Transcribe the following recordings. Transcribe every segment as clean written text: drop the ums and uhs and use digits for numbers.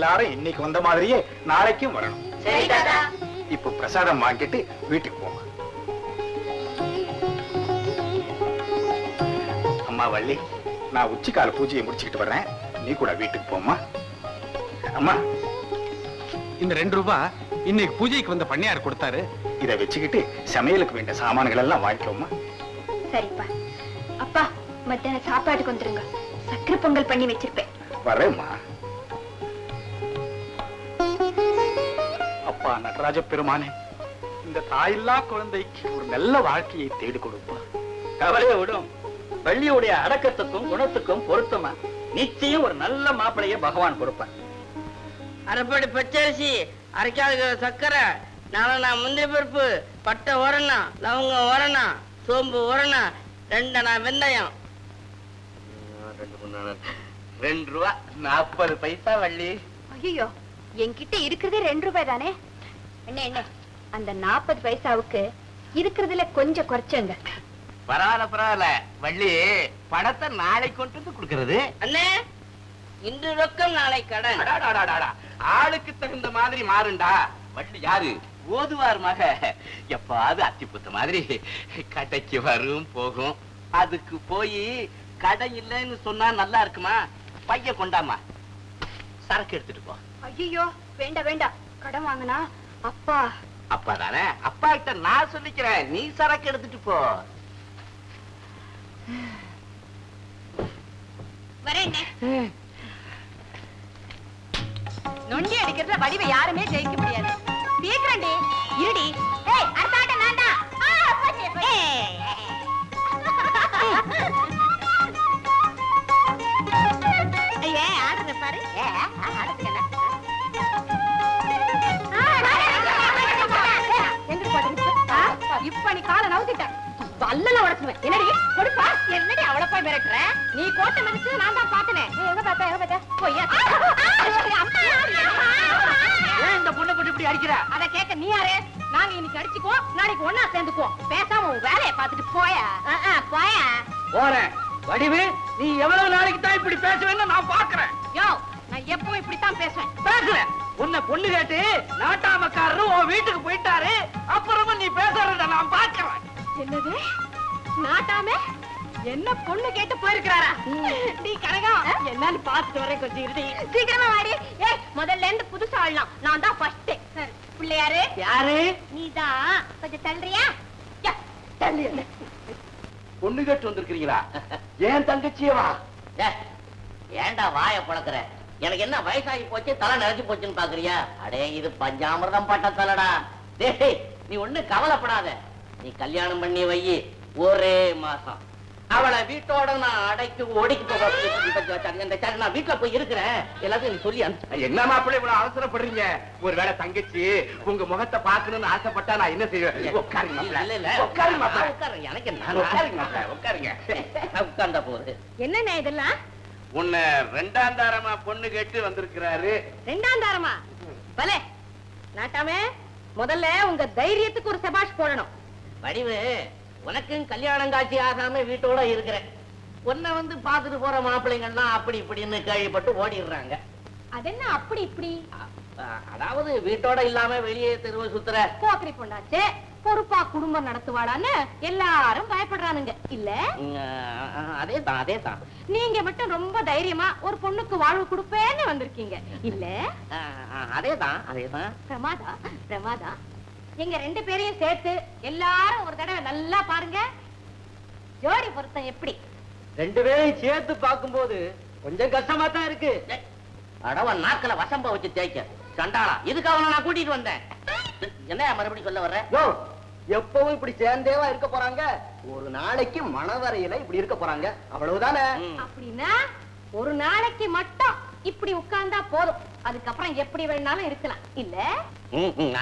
எல்லாரும் இன்னைக்கு வந்த மாதிரியே நாளைக்கும் வரணும். சரி தாத்தா. இப்ப பிரசாதம் வாங்கிட்டு வீட்டுக்கு போங்க. அம்மா வள்ளி, நான் உச்சிக்கால பூஜையை முடிச்சுக்கிட்டு வர்றேன். நீ கூட வீட்டுக்கு போமா. அம்மா, இந்த 2 ரூபாய் இன்னைக்கு பூஜைக்கு வந்த பண்ணையார் கொடுத்தாரு. இதை வச்சுக்கிட்டு சமையலுக்கு வேண்டிய சாமான்கள் எல்லாம் வாங்கிக்கோமா. சரிப்பா. அப்பா, மத்தியான சாப்பாட்டுக்கு வந்துருங்க. சக்கரை பொங்கல் பண்ணி வச்சிருப்பேன். வரேம்மா. அப்பா நடராஜ பெருமானே, இந்த தாயில்லா குழந்தைக்கு ஒரு நல்ல வாழ்க்கையை தேடி கொடுப்பா. கவலையை விடும். வள்ளியுடைய அடக்கத்துக்கும் குணத்துக்கும் பொருத்தமா நிச்சயம் ஒரு நல்ல மாப்பிளைய பகவான் கொடுப்பான். அரைப்படி பச்சரிசி, அரைக்காத சக்கரை, 4 முந்திரி பருப்பு, பட்டை உரணா, லவங்கம் உரணா, சோம்பு உரணா, 2 வெந்தயம். 2 ரூபா 40 பைசா வள்ளி. ஐயோ, என்கிட்ட இருக்கிறதே 2 ரூபாய் தானே. என்ன அந்த 40 பைசாவுக்கு இருக்கிறதுல கொஞ்சம் குறைச்சுங்க. பரவாயில்ல வள்ளி, பணத்தை நாளைக்கு கொண்டு வந்து கொடுக்கறது. அண்ணே, இன்று ரொக்கம் நாளை கடன். ஆளுக்கு தகுந்த மாதிரி மாறுண்டா. வள்ளி யாரு? ஓதுவார் மக. எப்பாவது அத்திப்புத்த மாதிரி கடைக்கு வரும் போகும். அதுக்கு போய் கடை இல்லைன்னு சொன்னா நல்லா இருக்குமா? பைய கொண்டாமா, சரக்கு எடுத்துட்டு போ. ஐயோ, வேண்டாம் வேண்டாம். கடன் வாங்கினா அப்பா. அப்பா தானே, அப்பா கிட்ட நான் சொல்லிக்கிறேன். நீ சரக்கு எடுத்துட்டு போ. வரேன். நொண்டி அடிக்கிறதுல வடிவை யாருமே ஜெயிக்க முடியாது. சீக்கிரண்டி இருடி. ஏய், அடுத்தாட்ட நான்டா. ஏ ஆடுற பாரு. இப்ப நீ காலை நவுத்திட்ட. வல்லல உடச்சுவேன். என்னடி கொடுப்பா? என்னடி அவளை போய் மிரட்டுற? நீ கோட்டை மிதிச்சு நான் தான் பார்த்தனே. எங்க பார்த்தா போய்யா? இந்த பொண்ணை கொண்டு இப்படி அடிக்கிற? அத கேட்க நீ யாரு? நாங்க இன்னைக்கு அடிச்சுக்குவோம், நாளைக்கு ஒன்னா சேர்ந்துக்குவோம். பேசாம உன் வேலையை பார்த்துட்டு போயா. போயா. போறேன். வடிவு, நீ எவ்வளவு நாளைக்கு தான் இப்படி பேசுவேன்னு நான் பாக்குறேன். யோ, நான் எப்பவும் இப்படித்தான் பேசுவேன். பேசுறேன். உன்னை பொண்ணு கேட்டு நாட்டாமக்காரரு உன் வீட்டுக்கு போயிட்டாரு. அப்புறமா நீ பேசுறத நான் பாக்குறேன். என்னது? நாட்டாமே என்ன பொண்ணு கேட்டு போயிருக்கிறாரா? நீ கனகா, என்னன்னு பாத்துட்டு வரேன். கொஞ்சம் இருடி. சீக்கிரமா வாடி. ஏய், முதல்ல இருந்து புதுசா ஆடலாம். நான் தான் ஃபர்ஸ்ட். சரி, பிள்ளையாரு யாரு? நீதான். கொஞ்சம் தள்ளுறியா? தள்ளு. பொண்ணு கேட்டு வந்திருக்கீங்களா? ஏன் தங்கச்சியவா? ஏண்டா வாய பழக்கிற? எனக்கு என்ன வயசாகி போச்சு, தலை நிறைஞ்சு போச்சுன்னு பாக்குறியா? அடே, இது பஞ்சாமிரதம் பட்ட தலைடா. டேய், நீ ஒண்ணு கவலைப்படாத. நீ கல்யாணம் பண்ணி வை. ஒரே மாசம் அவளை வீட்டோட நான் அடைக்கு ஒடிக்கு போக. நான் வீட்டுல போய் இருக்கிறேன். எல்லாத்தையும் நீ சொல்லி என்ன மாப்பிள்ளை இவ்வளவு அவசரப்படுறீங்க? ஒருவேளை தங்கச்சி உங்க முகத்தை பாக்கணும்னு ஆசைப்பட்டா நான் என்ன செய்வேன்? உட்காருங்க. எனக்கு உட்காருங்க. உட்கார்ந்த போது என்னண்ணே இதெல்லாம்? உன்னை 2ஆம் தாரமா பொண்ணு கேட்டு வந்திருக்கிறாரு. 2ஆம் தாரமா? பலே நாட்டாமே, முதல்ல உங்க தைரியத்துக்கு ஒரு சபாஷ் போடணும். வடிவு, உனக்கும் கல்யாணம் காட்சி ஆகாம வீட்டோட இருக்கிறேன். உன்னை வந்து பாத்துட்டு போற மாப்பிள்ளைங்கள்லாம் அப்படி இப்படின்னு கேள்விப்பட்டு ஓடிடுறாங்க. அதென்ன அப்படி இப்படி? அதாவது வீட்டோட இல்லாம வெளியே தெருவை சுத்துற போக்கரி பொண்ணாச்சே, பொறுப்பா குடும்பம் நடத்துவாளான்னு எல்லாரும் பயப்படுறானுங்க இல்ல? அதேதான். நீங்க மட்டும் ரொம்ப தைரியமா ஒரு பொண்ணுக்கு வாழ்வு கொடுப்பேன்னு வந்திருக்கீங்க இல்ல? அதேதான். பிரமாதா, எங்க 2 பேரையும் சேர்த்து எல்லாரும் ஒரு தடவை நல்லா பாருங்க. ஜோடி பொருத்தம் எப்படி? 2 பேரையும் சேர்த்து பார்க்கும்போது கொஞ்சம் கஷ்டமா தான் இருக்கு. அடவன் நாக்கல வசம்ப வச்சு தேய்க்க சண்டாளா. இதுக்காக நான் கூட்டிட்டு வந்தேன். என்ன மறுபடியும் சொல்ல வர்ற? எப்பவும் இப்படி சேர்ந்தேவா இருக்க போறாங்க? ஒரு நாளைக்கு மணவரையில இப்படி இருக்க போறாங்க, அவ்வளவுதானே? அப்படின்னா ஒரு நாளைக்கு மட்டும் இப்படி உட்கார்ந்தா போதும். அதுக்கப்புறம் எப்படி வேணாலும் இருக்கலாம் இல்ல?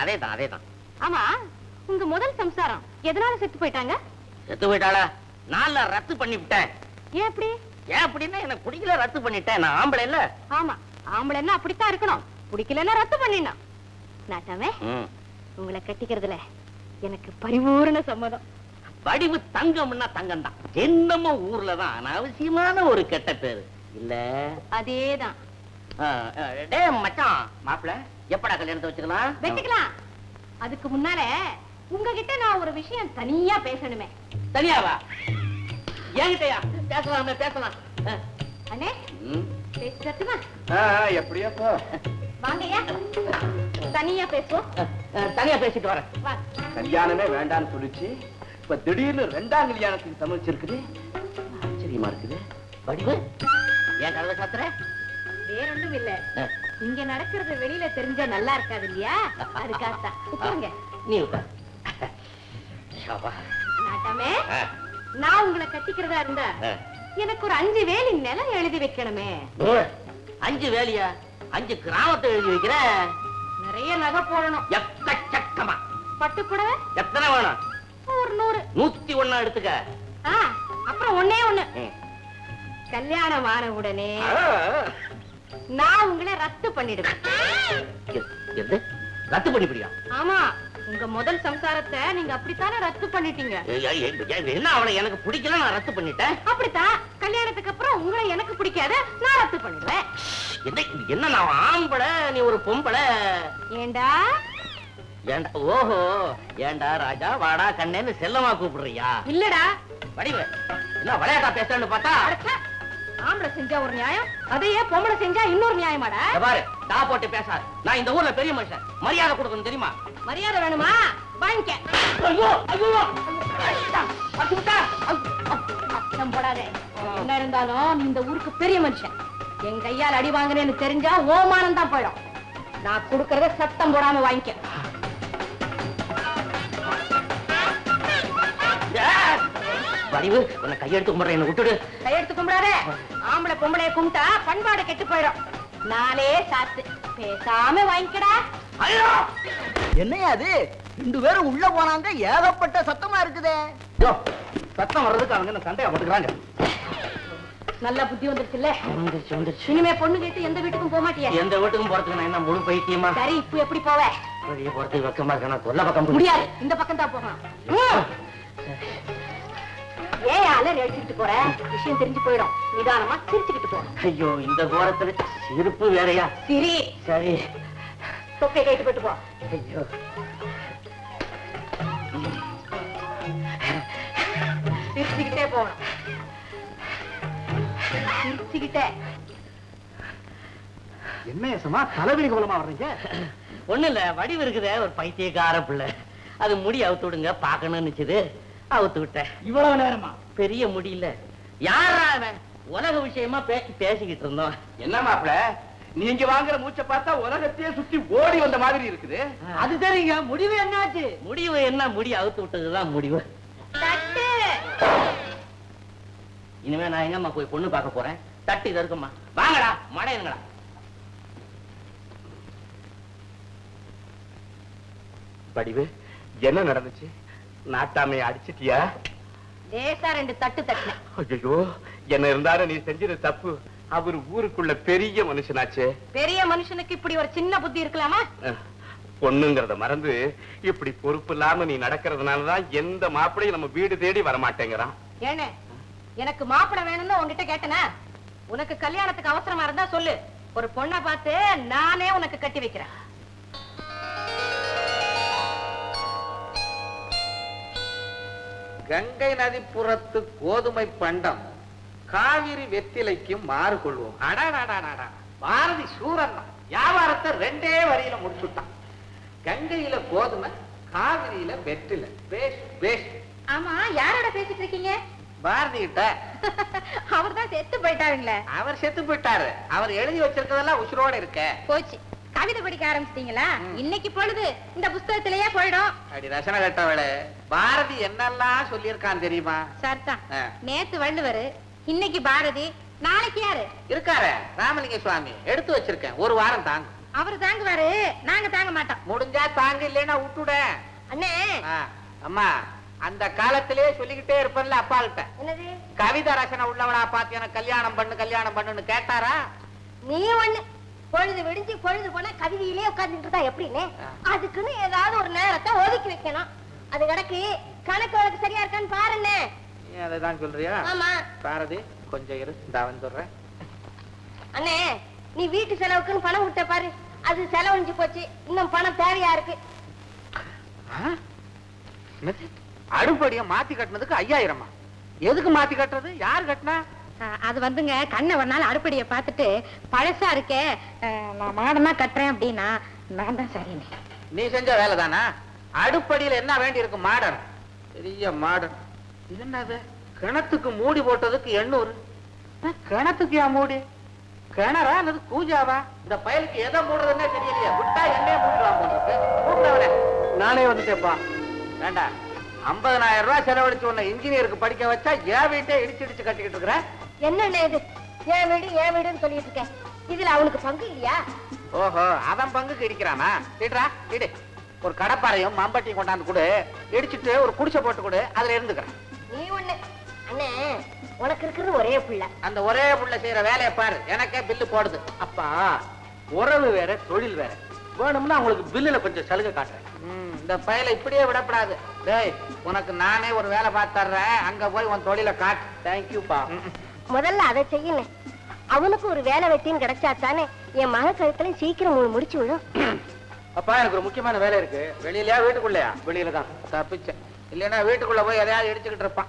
அதேதான். ஆமா, உங்க முதல் சம்சாரம் எதனால செத்து போயிட்டாங்க? செத்து போயிட்டாளா? நான் ரத்து பண்ணி விட்டேன். ஏன் அப்படி? ஏன் அப்படின்னா எனக்கு பிடிக்கல, ரத்து பண்ணிட்டேன். நான் ஆம்பளை இல்ல. ஆமா, ஆம்பளைன்னா அப்படித்தான் இருக்கணும். பிடிக்கலன்னா ரத்து பண்ணிடணும். நாட்டாமே, உங்களை கட்டிக்கிறதுல எனக்கு பரிபூரண சம்மதம். வடிவு தங்கம்னா தங்கம் தான். என்னமோ ஊர்லதான் அனாவசியமான ஒரு கெட்ட பேரு இல்ல? அதேதான். டே மச்சான், மாப்பிள எப்படா கல்யாணத்தை வச்சுக்கலாம்? வச்சுக்கலாம். அதுக்கு முன்னால உங்ககிட்ட நான் ஒரு விஷயம் தனியா பேசணுமே. தனியாவா? என்கிட்டயா? பேசலாமே, பேசலாம். அண்ணே பேசட்டுமா? எப்படியா போ. வாங்கய்யா, தனியா பேசுவோம். தனியா பேசிட்டு வரேன். வா. கல்யாணமே வேண்டான்னு சொல்லிச்சு, இப்ப திடீர்னு 2ஆம் கல்யாணத்துக்கு சமைச்சிருக்குது. ஆச்சரியமா இருக்குது. வடிவு ஏன் கதவை சாத்துற? வேற ஒண்ணும் இல்ல, இங்க நடக்கிறது வெளியில தெரிஞ்சா நல்லா இருக்காது இல்லையா, அதுக்காகத்தான். உட்காருங்க. நீ உட்கார். ஷாபா. நாட்டாமே, நான் உங்களை கட்டிக்கிறதா இருந்தா எனக்கு ஒரு 5 வேலி நிலம் எழுதி வைக்கணுமே. 5 வேலியா? 5 கிராமத்தை எழுதி வைக்கிற? நிறைய நகை போடணும். எக்கச்சக்கமா. பட்டு புடவை எத்தனை வேணும்? ஒரு 100. 101 எடுத்துக்க. அப்புறம் ஒண்ணே ஒண்ணு, கல்யாணம் ஆன உடனே நான் உங்களை ரத்து பண்ணிடுவேன். எது? ரத்து பண்ணிப்பிடியா? ஆமா, உங்க முதல் சம்சாரத்தை நீங்க அப்படித்தானே ரத்து பண்ணிட்டீங்க. என்ன அவளை எனக்கு பிடிக்கல, நான் ரத்து பண்ணிட்டேன். அப்படித்தான், கல்யாணத்துக்கு அப்புறம் உங்களை எனக்கு பிடிக்காத, நான் ரத்து பண்ணிடுவேன். என்ன நான் ஆம்பளை, நீ ஒரு பொம்பளை. ஏண்டா? ஏண்டா? ஓஹோ, ஏண்டா ராஜா வாடா கண்ணேன்னு செல்லமா கூப்பிடுறியா? இல்லடா. வடிவு என்ன விளையாட்டா பேசுறேன்னு பார்த்தா, ஆம்பளை செஞ்சா ஒரு நியாயம், அதையே பொம்பளை செஞ்சா இன்னொரு நியாயமாடா? பாரு, தா போட்டு பேசாது. நான் இந்த ஊர்ல பெரிய மனுஷன், மரியாதை கொடுக்கணும் தெரியுமா? மரியாதை வேணுமா? வாங்கிக்க. ஐயோ ஐயோ, அச்சம் போடாதே. என்ன இருந்தாலும் நீ இந்த ஊருக்கு பெரிய மனுஷன். என் கையால் அடி வாங்குறேன்னு தெரிஞ்சா ஓமானம் தான் போயிடும். நான் கொடுக்கறத சத்தம் போடாம வாங்கிக்க. வடிவு உன்னை கையெடுத்து கும்பிடுற, என்ன விட்டுடு. கையெடுத்து கும்பிடாதே. ஆம்பளை பொம்பளைய கும்பிட்டா பண்பாடு கெட்டு போயிடும். நாளே சாத்து, பேசாம வாங்கிக்கடா. ஐயோ, என்னையா அது? 2 பேரும் உள்ள போனாங்க, ஏகப்பட்ட சத்தமா இருக்குதே. சத்தம் வர்றதுக்கு அவங்க என்ன சண்டையா போட்டுக்கிறாங்க? நல்ல புத்தி வந்துருச்சுல்ல. வந்துருச்சு வந்துருச்சு. இனிமே பொண்ணு கேட்டு எந்த வீட்டுக்கும் போக மாட்டியா? எந்த வீட்டுக்கும் போறதுக்கு நான் என்ன முழு பைத்தியமா? சரி, இப்ப எப்படி போவ? வெளியே போறதுக்கு வெக்கமா இருக்கா? நான் கொல்ல பக்கம் முடியாது, இந்த பக்கம் தான் போகணும். ஏன் அலறி அடிச்சுட்டு போற? விஷயம் தெரிஞ்சு போயிடும். நிதானமா சிரிச்சுக்கிட்டு போ. ஐயோ, இந்த கோரத்துல சிரிப்பு வேறையா? சரி சரி, தொப்பை கைட்டு போட்டு போ. ஐயோ, சிரிச்சுக்கிட்டே போகணும். சிரிச்சுக்கிட்டே. என்ன ஏசமா தலைவிரி கோலமா வர்றீங்க? ஒண்ணு இல்ல, வடிவு இருக்குதே ஒரு பைத்தியக்கார பிள்ளை, அது முடி அவுத்து விடுங்க பாக்கணும்னுச்சுது, அவுத்து விட்டேன். இவ்வளவு நேரமா? பெரிய முடியல. யாரா அவன்? உலக விஷயமா பேசிக்கிட்டு இருந்தோம். என்ன மாப்பிள, நீங்க வாங்குற மூச்சை பார்த்தா உலகத்தையே சுத்தி ஓடி வந்த மாதிரி இருக்குது. அது சரிங்க, முடிவு என்னாச்சு? முடிவு என்ன, முடி அவுத்து விட்டதுதான் முடிவு. தட்டு. இனிமே நான் எங்கம்மா போய் பொண்ணு பார்க்க போறேன்? தட்டு இது இருக்குமா? வாங்கடா, மடையுங்களா. படிவு, என்ன நடந்துச்சு? நாட்டாமையை அடிச்சிட்டியா? லேசா 2 தட்டு தட்டினேன். ஐயோ, என்ன இருந்தாலும் நீ செஞ்சது தப்பு. அவர் ஊருக்குள்ள பெரிய மனுஷனாச்சே. பெரிய மனுஷனுக்கு இப்படி ஒரு சின்ன புத்தி இருக்கலாமா? பொண்ணுங்கிறத மறந்து இப்படி பொறுப்பு இல்லாம நீ நடக்கிறதுனாலதான் எந்த மாப்பிளையும் நம்ம வீடு தேடி வரமாட்டேங்கிறான். ஏனே, எனக்கு மாப்பிளை வேணும்னு உன்கிட்ட கேட்டனா? உனக்கு கல்யாணத்துக்கு அவசரமா இருந்தா சொல்லு, ஒரு பொண்ணை பார்த்து நானே உனக்கு கட்டி வைக்கிறேன். கங்கை நதிப்புறத்து கோதுமை பண்டம் காவிரி வெத்திலைக்கும் மாறு கொள்வோம். அடாடாடாடா, பாரதி சூரன் வியாபாரத்தை 2 வரியில முடிச்சுட்டான். கங்கையில கோதுமை, காவிரியில வெற்றில. பேஷ் பேஷ். ஆமா, யாரோட பேசிட்டு இருக்கீங்க? பாரதி கிட்ட. அவர் தான் செத்து போயிட்டாருங்களே. அவர் செத்து போயிட்டாரு. அவர் எழுதி வச்சிருக்கதெல்லாம் உசுரோட இருக்க. போச்சு. கவிதை படிக்க ஆரம்பிச்சிட்டீங்களா? இன்னைக்கு பொழுது இந்த புஸ்தகத்திலேயே போயிடும். அடி ரசனை கட்டவளே, பாரதி என்னெல்லாம் சொல்லியிருக்கான் தெரியுமா? சரிதான். நேத்து வள்ளுவர், இன்னைக்கு பாரதி, நாளைக்கு யாரு இருக்காரு? ராமலிங்க சுவாமி. எடுத்து வச்சிருக்கேன், 1 வாரம் தாங்க. அவரு தாங்குவாரு, நாங்க தாங்க மாட்டோம். முடிஞ்சா தாங்க, இல்லைன்னா விட்டுட. அண்ணே. அம்மா, அந்த காலத்திலே சொல்லிக்கிட்டே இருப்பேன்ல அப்பா கிட்ட. என்னது? கவிதை ரசனை உள்ளவளா பார்த்து எனக்கு கல்யாணம் பண்ணுன்னு கேட்டாரா? நீ ஒண்ணு, பொழுது விடிஞ்சு பொழுது போனா கவிதையிலே உட்கார்ந்துட்டு இருந்தா எப்படின்னு? அதுக்குன்னு ஏதாவது ஒரு நேரத்தை ஒதுக்கி வைக்கணும். அது கிடக்கு, கணக்கு வழக்கு சரியா இருக்கான்னு பாருன்னு. நீ அதைதான் சொல்றியா? ஆமா. பாரதி, கொஞ்சம் இரு, இந்த வந்துடுறேன். அண்ணே, நீ வீட்டு செலவுக்குன்னு பணம் விட்ட பாரு, அது செலவழிஞ்சு போச்சு. இன்னும் பணம் தேவையா இருக்கு. அடுப்படிய மாத்தி கட்டினதுக்கு 5000. எதுக்கு மாத்தி கட்டுறது? யாரு கட்டினா? அது வந்துங்க, கண்ணை ஒரு நாள் அடுப்படியை பார்த்துட்டு பழசா இருக்கே, நான் மாடனா கட்டுறேன் அப்படின்னா நான் தான் சரின்னு. நீ செஞ்ச வேலை தானா? அடுப்படியில என்ன வேண்டி இருக்கு? மாடன், பெரிய மாடன். இது என்னது? கிணத்துக்கு மூடி போட்டதுக்கு 800. கிணத்துக்கு ஏன் மூடி? கிணறா அல்லது கூஜாவா? இந்த பயலுக்கு எதை மூடுறதுன்னே தெரியலையே. விட்டா என்னையே மூடுவான் போட்டுருக்கு. கூப்பிட்டவனே நானே வந்துட்டேப்பா. வேண்டாம், 50000 ரூபாய் செலவழிச்சு உன்னை இன்ஜினியருக்கு படிக்க வச்சா என் வீட்டை இடிச்சு கட்டிக்கிட்டு இருக்கிறேன். என்னென்ன இது? என் வீடுன்னு சொல்லிட்டு இருக்கேன். இதுல அவனுக்கு பங்கு இல்லையா? ஓஹோ, அவன் பங்குக்கு இடிக்கிறானா? இடுறா, இடு. ஒரு கடப்பாறையும் மம்பட்டியும் கொண்டாந்து கொடு, இடிச்சிட்டு ஒரு குடிசை போட்டு கொடு, அதுல இருந்துக்கிறேன். நீ ஒண்ணு அண்ணே, உனக்கு இருக்கிறது ஒரே புள்ள. அந்த ஒரே புள்ள செய்யற வேலையை பாரு, எனக்கே பில்லு போடுது. அப்பா, உறவு வேற தொழில் வேற. வேணும்னா உங்களுக்கு பில்லுல கொஞ்சம் சலுகை காட்டுறேன். இந்த பயலை இப்படியே விடப்படாது. டேய், உனக்கு நானே ஒரு வேலை பார்த்து தர்றேன், அங்க போய் உன் தொழிலை காட்டு. தேங்க்யூப்பா. முதல்ல அதை செய்யணும். அவனுக்கு ஒரு வேலை வெட்டின்னு கிடைச்சா தானே என் மக கழுத்துல சீக்கிரம் முடிச்சு விடும். அப்பா, எனக்கு ஒரு முக்கியமான வேலை இருக்கு. வெளியிலயா வீட்டுக்குள்ளயா? வெளியில தான். தப்பிச்சேன். இல்லைன்னா வீட்டுக்குள்ள போய் எதையாவது இடிச்சுக்கிட்டு இருப்பான்.